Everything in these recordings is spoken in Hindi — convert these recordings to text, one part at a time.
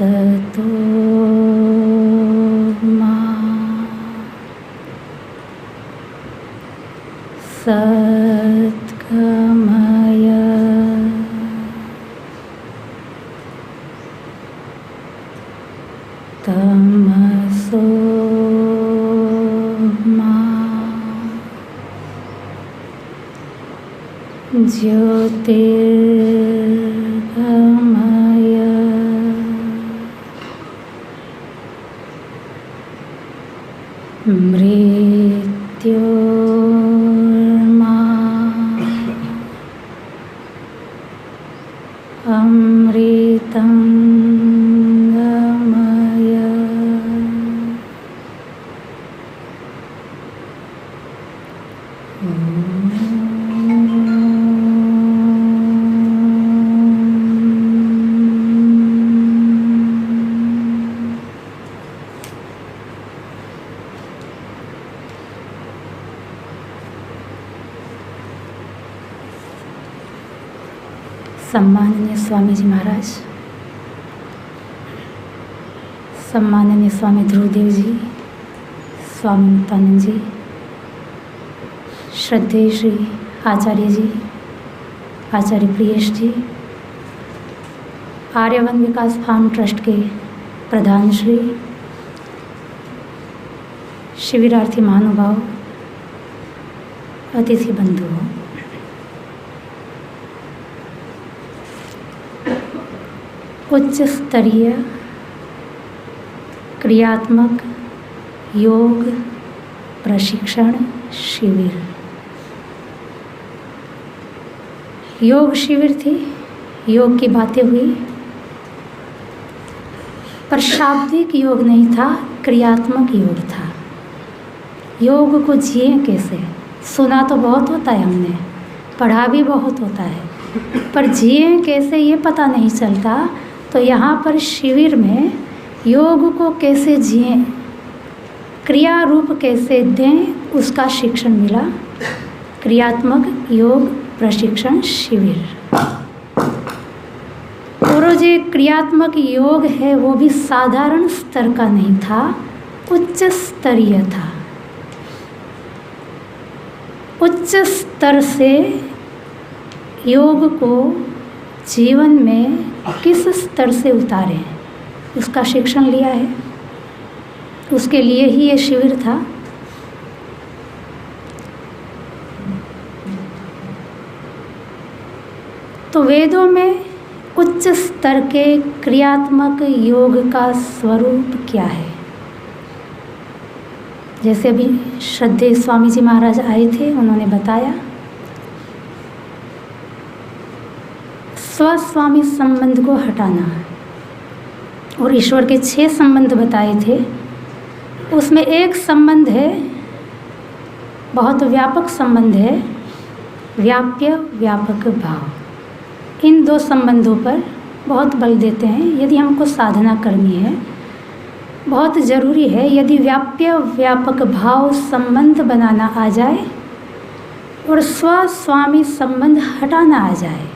असतो मा सद्गमय तमसो मा ज्योतिर्गमय मृत्योर्मा अमृतं गमय सम्माननीय स्वामी जी महाराज, सम्माननीय स्वामी ध्रुवदेव जी, स्वामी मुक्तानंद जी, श्रद्धेय श्री आचार्य जी, आचार्य प्रियेश जी, आर्यवन विकास फार्म ट्रस्ट के प्रधान श्री, शिविरार्थी महानुभाव, अतिथि बंधुओं, उच्च स्तरीय क्रियात्मक योग प्रशिक्षण शिविर। योग शिविर थी, योग की बातें हुई, पर शाब्दिक योग नहीं था, क्रियात्मक योग था। योग को जिए कैसे? सुना तो बहुत होता है, हमने पढ़ा भी बहुत होता है, पर जिए कैसे ये पता नहीं चलता। तो यहाँ पर शिविर में योग को कैसे जिए, क्रिया रूप कैसे दें, उसका शिक्षण मिला। क्रियात्मक योग प्रशिक्षण शिविर। और जो क्रियात्मक योग है वो भी साधारण स्तर का नहीं था, उच्च स्तरीय था। उच्च स्तर से योग को जीवन में किस स्तर से उतारें, उसका शिक्षण लिया है। उसके लिए ही ये शिविर था। तो वेदों में उच्च स्तर के क्रियात्मक योग का स्वरूप क्या है? जैसे अभी श्रद्धेय स्वामी जी महाराज आए थे, उन्होंने बताया स्वस्वामी संबंध को हटाना, और ईश्वर के 6 संबंध बताए थे। उसमें एक संबंध है, बहुत व्यापक संबंध है, व्याप्य व्यापक भाव। इन 2 संबंधों पर बहुत बल देते हैं। यदि हमको साधना करनी है, बहुत ज़रूरी है, यदि व्याप्य व्यापक भाव संबंध बनाना आ जाए और स्वस्वामी संबंध हटाना आ जाए,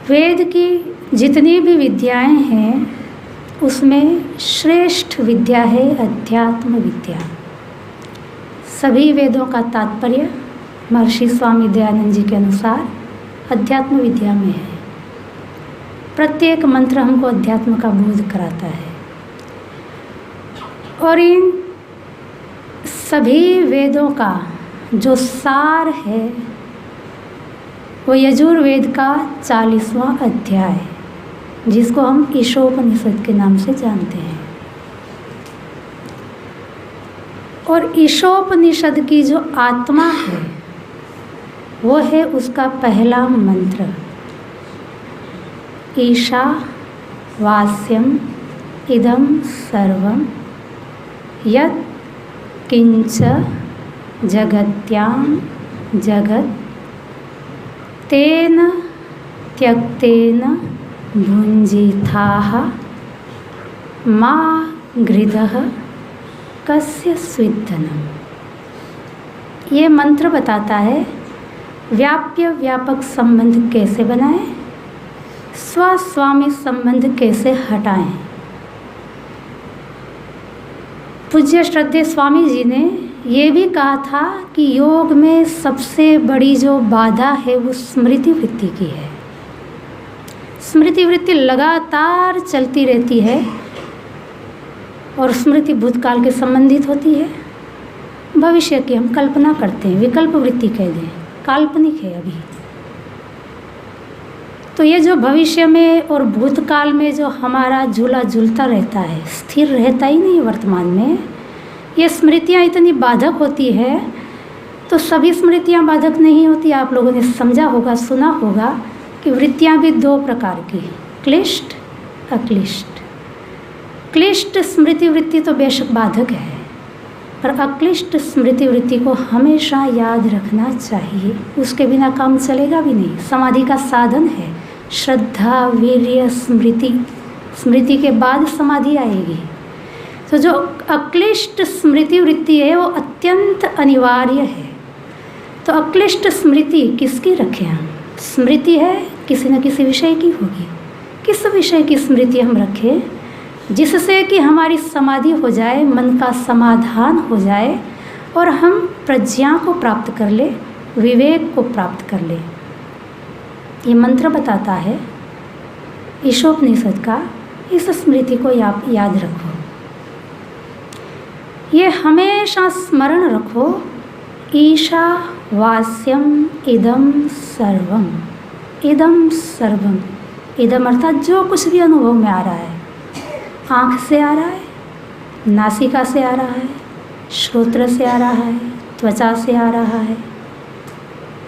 वेद की जितनी भी विद्याएं हैं उसमें श्रेष्ठ विद्या है अध्यात्म विद्या। सभी वेदों का तात्पर्य महर्षि स्वामी दयानंद जी के अनुसार अध्यात्म विद्या में है। प्रत्येक मंत्र हमको अध्यात्म का बोध कराता है। और इन सभी वेदों का जो सार है वो यजुर्वेद का 40वां अध्याय, जिसको हम ईशोपनिषद के नाम से जानते हैं। और ईशोपनिषद की जो आत्मा है वो है उसका पहला मंत्र, ईशा वास्यम इदं सर्वं यत् किंच जगत्यां जगत् तेन त्यक्तेन भुञ्जीथाः मा घृतः कस्य स्विद्धनम्। ये मंत्र बताता है व्याप्य व्यापक संबंध कैसे बनाएं, स्व स्वामी संबंध कैसे हटाएं। पूज्य श्रद्धेय स्वामी जी ने ये भी कहा था कि योग में सबसे बड़ी जो बाधा है वो स्मृति वृत्ति की है। स्मृति वृत्ति लगातार चलती रहती है और स्मृति भूतकाल के संबंधित होती है, भविष्य की हम कल्पना करते हैं, विकल्प वृत्ति कह दें, काल्पनिक है अभी। तो ये जो भविष्य में और भूतकाल में जो हमारा झूला झूलता रहता है, स्थिर रहता ही नहीं वर्तमान में, ये स्मृतियाँ इतनी बाधक होती है। तो सभी स्मृतियाँ बाधक नहीं होती। आप लोगों ने समझा होगा, सुना होगा कि वृत्तियाँ भी दो प्रकार की, क्लिष्ट अक्लिष्ट। क्लिष्ट स्मृति वृत्ति तो बेशक बाधक है, पर अक्लिष्ट स्मृति वृत्ति को हमेशा याद रखना चाहिए, उसके बिना काम चलेगा भी नहीं। समाधि का साधन है श्रद्धा, वीर्य, स्मृति। स्मृति के बाद समाधि आएगी। तो जो अक्लिष्ट स्मृति वृत्ति है वो अत्यंत अनिवार्य है। तो अक्लिष्ट स्मृति किसकी रखें हम? स्मृति है किसी न किसी विषय की होगी। किस विषय की स्मृति हम रखें? जिससे कि हमारी समाधि हो जाए, मन का समाधान हो जाए और हम प्रज्ञा को प्राप्त कर ले, विवेक को प्राप्त कर ले। ये मंत्र बताता है ईशोपनिषद का। इस स्मृति को याद रखो, ये हमेशा स्मरण रखो। ईशा वास्यम इदम सर्वम। इदम सर्वम, इदम अर्थात जो कुछ भी अनुभव में आ रहा है, आँख से आ रहा है, नासिका से आ रहा है, श्रोत्र से आ रहा है, त्वचा से आ रहा है,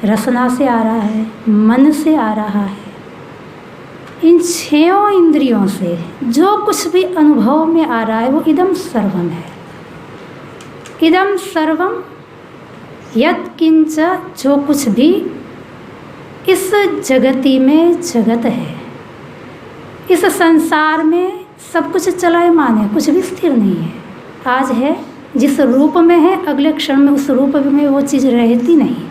रसना से आ रहा है, मन से आ रहा है। इन 6 इंद्रियों से जो कुछ भी अनुभव में आ रहा है वो इदम सर्वम है। इदम सर्वम यत् किंच, जो कुछ भी इस जगति में जगत है, इस संसार में सब कुछ चलायमान है, कुछ भी स्थिर नहीं है। आज है, जिस रूप में है, अगले क्षण में उस रूप में वो चीज़ रहती नहीं।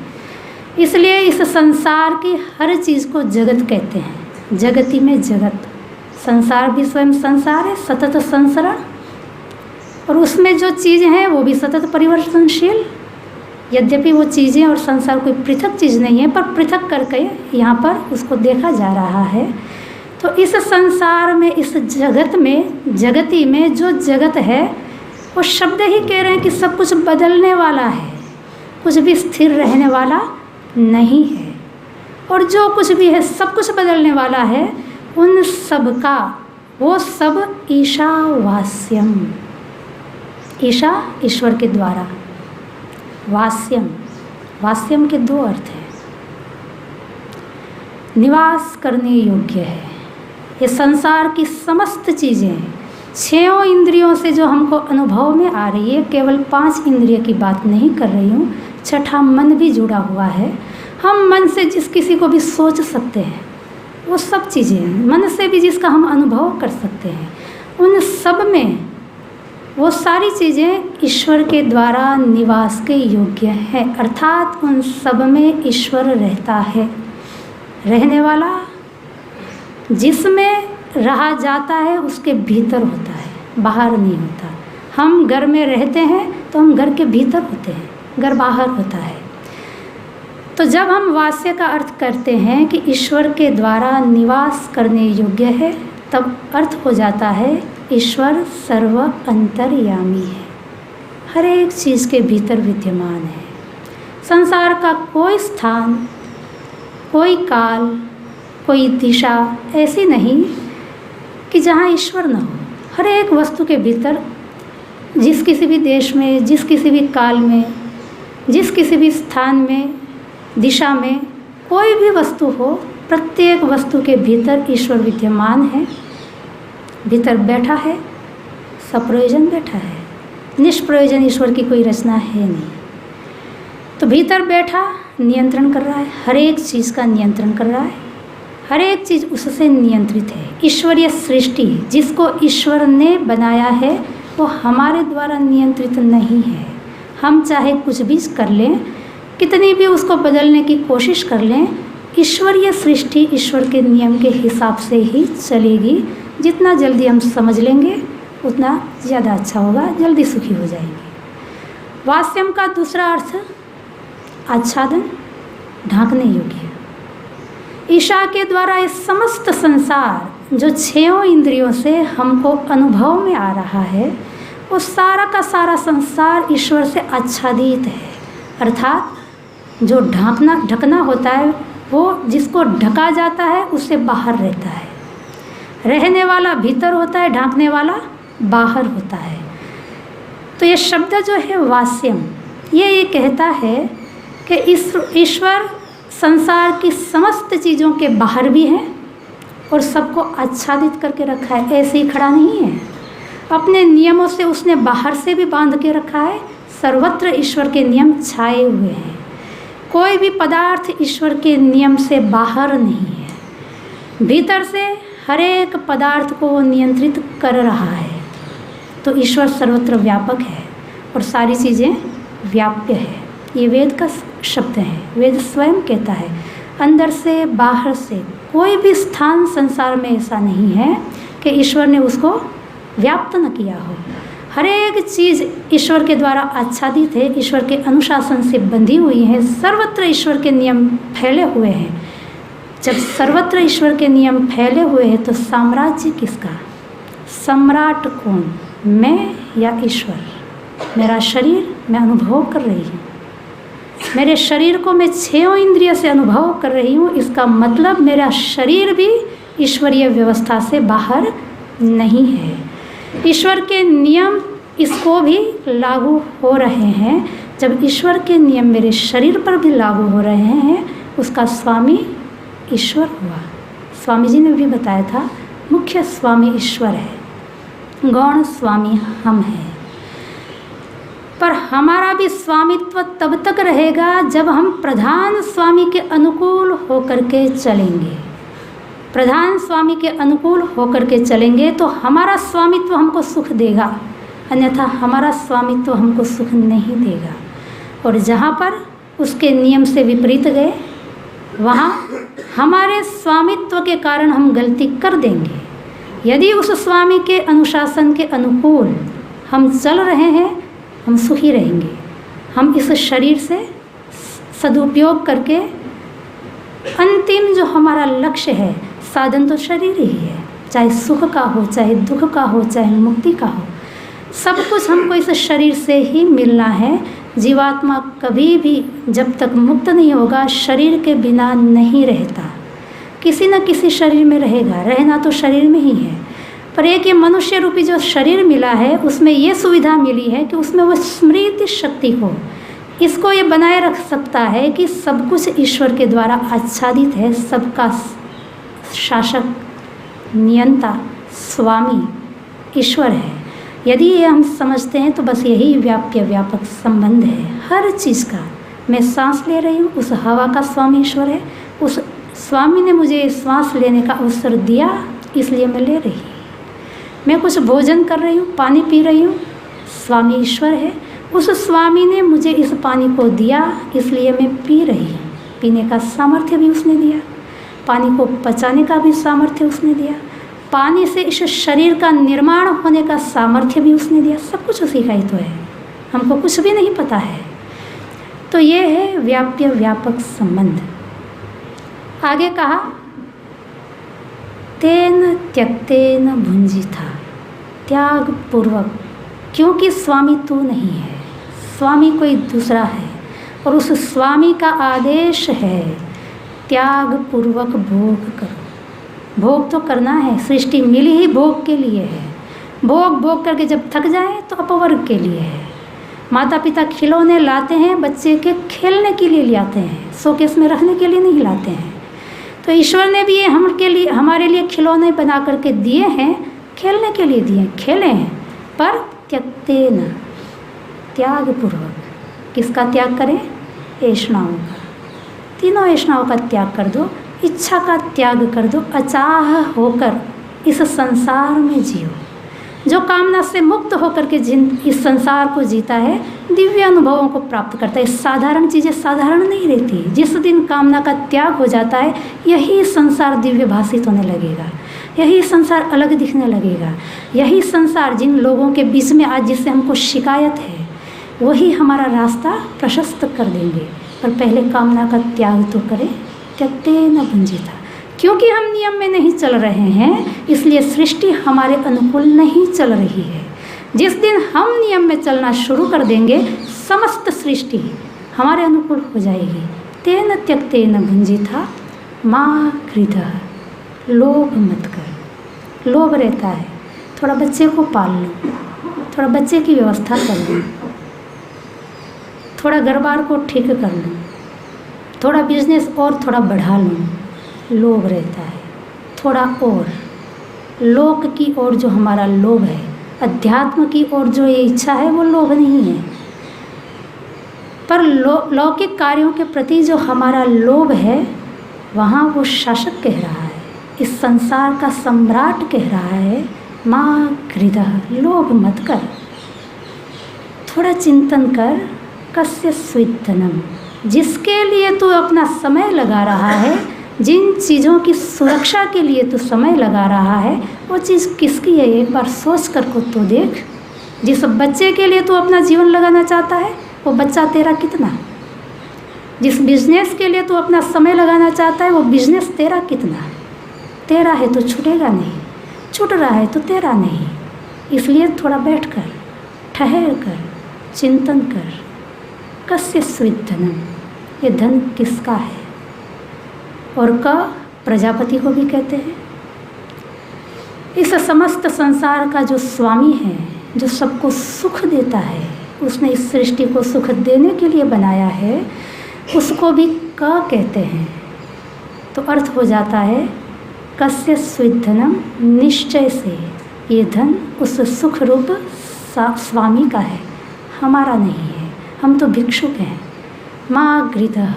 इसलिए इस संसार की हर चीज़ को जगत कहते हैं। जगति में जगत, संसार भी स्वयं संसार है, सतत संसरण, और उसमें जो चीज़ें हैं वो भी सतत परिवर्तनशील। यद्यपि वो चीज़ें और संसार कोई पृथक चीज़ नहीं है, पर पृथक करके यहाँ पर उसको देखा जा रहा है। तो इस संसार में, इस जगत में, जगती में जो जगत है वो शब्द ही कह रहे हैं कि सब कुछ बदलने वाला है, कुछ भी स्थिर रहने वाला नहीं है। और जो कुछ भी है सब कुछ बदलने वाला है। उन सब का वो सब ईशावास्यम, ईशा ईश्वर के द्वारा, वास्यम, वास्यम के 2 अर्थ हैं। निवास करने योग्य है। ये संसार की समस्त चीज़ें 6 इंद्रियों से जो हमको अनुभव में आ रही है, केवल 5 इंद्रिय की बात नहीं कर रही हूँ, 6ठा मन भी जुड़ा हुआ है। हम मन से जिस किसी को भी सोच सकते हैं, वो सब चीज़ें हैं। मन से भी जिसका हम अनुभव कर सकते हैं, उन सब में वो सारी चीज़ें ईश्वर के द्वारा निवास के योग्य हैं। अर्थात उन सब में ईश्वर रहता है। रहने वाला, जिसमें रहा जाता है उसके भीतर होता है, बाहर नहीं होता। हम घर में रहते हैं तो हम घर के भीतर होते हैं, घर बाहर होता है। तो जब हम वास्य का अर्थ करते हैं कि ईश्वर के द्वारा निवास करने योग्य है, तब अर्थ हो जाता है ईश्वर सर्व अंतर्यामी है, हर एक चीज़ के भीतर विद्यमान है। संसार का कोई स्थान, कोई काल, कोई दिशा ऐसी नहीं कि जहाँ ईश्वर न हो। हर एक वस्तु के भीतर, जिस किसी भी देश में, जिस किसी भी काल में, जिस किसी भी स्थान में, दिशा में, कोई भी वस्तु हो, प्रत्येक वस्तु के भीतर ईश्वर विद्यमान है। भीतर बैठा है, सप्रयोजन बैठा है, निष्प्रयोजन ईश्वर की कोई रचना है नहीं। तो भीतर बैठा नियंत्रण कर रहा है, हर एक चीज़ का नियंत्रण कर रहा है, हर एक चीज़ उससे नियंत्रित है। ईश्वरीय सृष्टि जिसको ईश्वर ने बनाया है वो हमारे द्वारा नियंत्रित नहीं है। हम चाहे कुछ भी कर लें, कितनी भी उसको बदलने की कोशिश कर लें, ईश्वरीय सृष्टि ईश्वर के नियम के हिसाब से ही चलेगी। जितना जल्दी हम समझ लेंगे उतना ज़्यादा अच्छा होगा, जल्दी सुखी हो जाएंगे। वास्यम का दूसरा अर्थ आच्छादन, ढांकने योग्य। ईशा के द्वारा ये समस्त संसार जो 6 इंद्रियों से हमको अनुभव में आ रहा है, वो सारा का सारा संसार ईश्वर से आच्छादित है। अर्थात जो ढकना होता है, वो जिसको ढका जाता है उससे बाहर रहता है। रहने वाला भीतर होता है, ढांकने वाला बाहर होता है। तो ये शब्द जो है वास्यम, ये कहता है कि ईश्वर संसार की समस्त चीज़ों के बाहर भी है और सबको आच्छादित करके रखा है। ऐसे ही खड़ा नहीं है, अपने नियमों से उसने बाहर से भी बांध के रखा है। सर्वत्र ईश्वर के नियम छाए हुए हैं। कोई भी पदार्थ ईश्वर के नियम से बाहर नहीं है। भीतर से हर एक पदार्थ को वो नियंत्रित कर रहा है। तो ईश्वर सर्वत्र व्यापक है और सारी चीज़ें व्याप्य है। ये वेद का शब्द है। वेद स्वयं कहता है, अंदर से बाहर से कोई भी स्थान संसार में ऐसा नहीं है कि ईश्वर ने उसको व्याप्त न किया हो। हर एक चीज़ ईश्वर के द्वारा आच्छादित है, ईश्वर के अनुशासन से बंधी हुई है। सर्वत्र ईश्वर के नियम फैले हुए हैं। जब सर्वत्र ईश्वर के नियम फैले हुए हैं तो साम्राज्य किसका? सम्राट कौन? मैं या ईश्वर? मेरा शरीर मैं अनुभव कर रही हूँ, मेरे शरीर को मैं 6 इंद्रियों से अनुभव कर रही हूँ। इसका मतलब मेरा शरीर भी ईश्वरीय व्यवस्था से बाहर नहीं है। ईश्वर के नियम इसको भी लागू हो रहे हैं। जब ईश्वर के नियम मेरे शरीर पर भी लागू हो रहे हैं, उसका स्वामी ईश्वर हुआ। स्वामी जी ने भी बताया था, मुख्य स्वामी ईश्वर है, गौण स्वामी हम हैं। पर हमारा भी स्वामित्व तब तक रहेगा जब हम प्रधान स्वामी के अनुकूल होकर के चलेंगे। प्रधान स्वामी के अनुकूल होकर के चलेंगे तो हमारा स्वामित्व हमको सुख देगा, अन्यथा हमारा स्वामित्व हमको सुख नहीं देगा। और जहाँ पर उसके नियम से विपरीत गए, वहाँ हमारे स्वामित्व के कारण हम गलती कर देंगे। यदि उस स्वामी के अनुशासन के अनुकूल हम चल रहे हैं, हम सुखी रहेंगे। हम इस शरीर से सदुपयोग करके अंतिम जो हमारा लक्ष्य है, साधन तो शरीर ही है, चाहे सुख का हो, चाहे दुख का हो, चाहे मुक्ति का हो, सब कुछ हमको इस शरीर से ही मिलना है। जीवात्मा कभी भी जब तक मुक्त नहीं होगा, शरीर के बिना नहीं रहता। किसी न किसी शरीर में रहेगा, रहना तो शरीर में ही है। पर एक ये मनुष्य रूपी जो शरीर मिला है, उसमें ये सुविधा मिली है कि उसमें वो स्मृति शक्ति को, इसको ये बनाए रख सकता है कि सब कुछ ईश्वर के द्वारा आच्छादित है। सबका शासक, नियंता, स्वामी ईश्वर है। यदि ये हम समझते हैं तो बस यही व्याप्य व्यापक संबंध है हर चीज़ का। मैं सांस ले रही हूँ, उस हवा का स्वामी ईश्वर है। उस स्वामी ने मुझे सांस लेने का अवसर दिया, इसलिए मैं ले रही हूँ। मैं कुछ भोजन कर रही हूँ, पानी पी रही हूँ, स्वामी ईश्वर है। उस स्वामी ने मुझे इस पानी को दिया, इसलिए मैं पी रही हूँ। पीने का सामर्थ्य भी उसने दिया, पानी को पचाने का भी सामर्थ्य उसने दिया, पानी से इस शरीर का निर्माण होने का सामर्थ्य भी उसने दिया। सब कुछ उसी का ही तो है, हमको कुछ भी नहीं पता है। तो ये है व्याप्य व्यापक संबंध। आगे कहा, तेन त्यक्तेन भुंजिथा, त्याग पूर्वक, क्योंकि स्वामी तू नहीं है, स्वामी कोई दूसरा है और उस स्वामी का आदेश है त्याग पूर्वक भोग करो। भोग तो करना है, सृष्टि मिली ही भोग के लिए है। भोग करके जब थक जाए तो अपवर्ग के लिए है। माता पिता खिलौने लाते हैं, बच्चे के खेलने के लिए लाते हैं, शोकेस में रखने के लिए नहीं लाते हैं। तो ईश्वर ने भी ये हमारे लिए खिलौने बना करके दिए हैं, खेलने के लिए दिए, खेले हैं। पर त्यक्तेन, त्याग पूर्वक। किसका त्याग करें? ऐषणाओं का। तीनों ऐषणाओं का त्याग कर दो, इच्छा का त्याग कर दो, अचाह होकर इस संसार में जियो। जो कामना से मुक्त होकर के इस संसार को जीता है, दिव्य अनुभवों को प्राप्त करता है। साधारण चीज़ें साधारण नहीं रहती। जिस दिन कामना का त्याग हो जाता है, यही संसार दिव्य भाषित होने लगेगा, यही संसार अलग दिखने लगेगा। यही संसार जिन लोगों के बीच में आज जिससे हमको शिकायत है, वही हमारा रास्ता प्रशस्त कर देंगे। पर पहले कामना का त्याग तो करें। त्यक्तेन भुंजीता। क्योंकि हम नियम में नहीं चल रहे हैं, इसलिए सृष्टि हमारे अनुकूल नहीं चल रही है। जिस दिन हम नियम में चलना शुरू कर देंगे, समस्त सृष्टि हमारे अनुकूल हो जाएगी। तेन त्यक्तेन भुंजीता मा कृतः। लोभ मत कर। लोभ रहता है, थोड़ा बच्चे को पाल लो, थोड़ा बच्चे की व्यवस्था कर लो, थोड़ा घर बार को ठीक कर लो, थोड़ा बिजनेस और थोड़ा बढ़ा लो। लोभ रहता है। थोड़ा और लोक की ओर जो हमारा लोभ है, अध्यात्म की ओर जो ये इच्छा है, वो लोभ नहीं है। पर लौकिक कार्यों के प्रति जो हमारा लोभ है, वहाँ वो शासक कह रहा है, इस संसार का सम्राट कह रहा है, माँ हृदय लोभ मत कर। थोड़ा चिंतन कर। कस्य स्विद्धनम। जिसके लिए तू अपना समय लगा रहा है, जिन चीज़ों की सुरक्षा के लिए तू समय लगा रहा है, वो चीज़ किसकी है? एक बार सोच कर को तो देख। जिस बच्चे के लिए तू अपना जीवन लगाना चाहता है, वो बच्चा तेरा कितना? जिस बिजनेस के लिए तू अपना समय लगाना चाहता है, वो बिजनेस तेरा कितना? तेरा है तो छूटेगा नहीं, छूट रहा है तो तेरा नहीं। इसलिए थोड़ा बैठ कर, ठहर कर, चिंतन कर। कस्य स्विद्धनम। ये धन किसका है? और क प्रजापति को भी कहते हैं। इस समस्त संसार का जो स्वामी है, जो सबको सुख देता है, उसने इस सृष्टि को सुख देने के लिए बनाया है, उसको भी क कहते हैं। तो अर्थ हो जाता है कस्य स्विद्धनम। निश्चय से ये धन उस सुख रूप स्वामी का है, हमारा नहीं है। हम तो भिक्षुक हैं। माँ गृधः।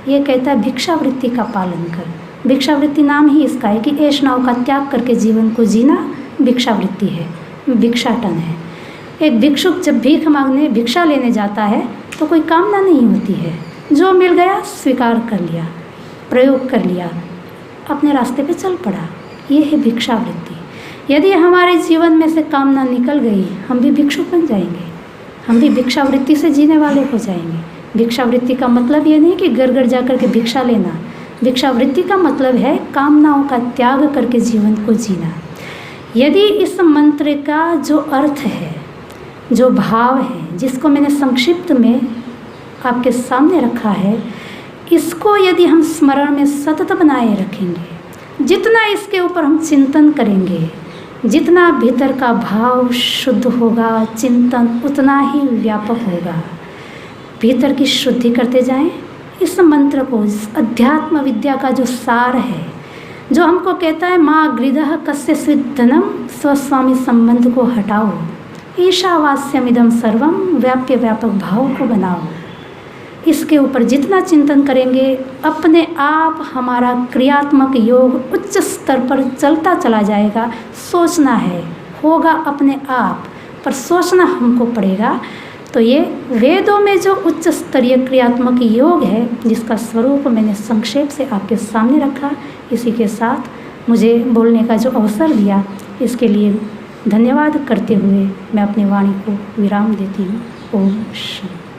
ये कहता है भिक्षावृत्ति का पालन कर। भिक्षावृत्ति नाम ही इसका है कि ऐशनाओं का त्याग करके जीवन को जीना भिक्षावृत्ति है, भिक्षाटन है। एक भिक्षुक जब भीख मांगने, भिक्षा लेने जाता है, तो कोई कामना नहीं होती है। जो मिल गया स्वीकार कर लिया, प्रयोग कर लिया, अपने रास्ते पे चल पड़ा। ये है भिक्षावृत्ति। यदि हमारे जीवन में से कामना निकल गई, हम भी भिक्षुक बन जाएंगे, हम भी भिक्षावृत्ति से जीने वाले हो जाएंगे। भिक्षावृत्ति का मतलब ये नहीं कि घर घर जा कर के भिक्षा लेना। भिक्षावृत्ति का मतलब है कामनाओं का त्याग करके जीवन को जीना। यदि इस मंत्र का जो अर्थ है, जो भाव है, जिसको मैंने संक्षिप्त में आपके सामने रखा है, इसको यदि हम स्मरण में सतत बनाए रखेंगे, जितना इसके ऊपर हम चिंतन करेंगे, जितना भीतर का भाव शुद्ध होगा, चिंतन उतना ही व्यापक होगा। भीतर की शुद्धि करते जाएं। इस मंत्र को, इस अध्यात्म विद्या का जो सार है, जो हमको कहता है माँ गृधः कस्य स्विद्धनम, स्वस्वामी संबंध को हटाओ, ईशावास्यमिदं सर्वम, व्याप्य व्यापक भाव को बनाओ। इसके ऊपर जितना चिंतन करेंगे, अपने आप हमारा क्रियात्मक योग उच्च स्तर पर चलता चला जाएगा। सोचना है, होगा अपने आप, पर सोचना हमको पड़ेगा। तो ये वेदों में जो उच्च स्तरीय क्रियात्मक योग है, जिसका स्वरूप मैंने संक्षेप से आपके सामने रखा, इसी के साथ मुझे बोलने का जो अवसर दिया, इसके लिए धन्यवाद करते हुए मैं अपनी वाणी को विराम देती हूँ। ओम शांति।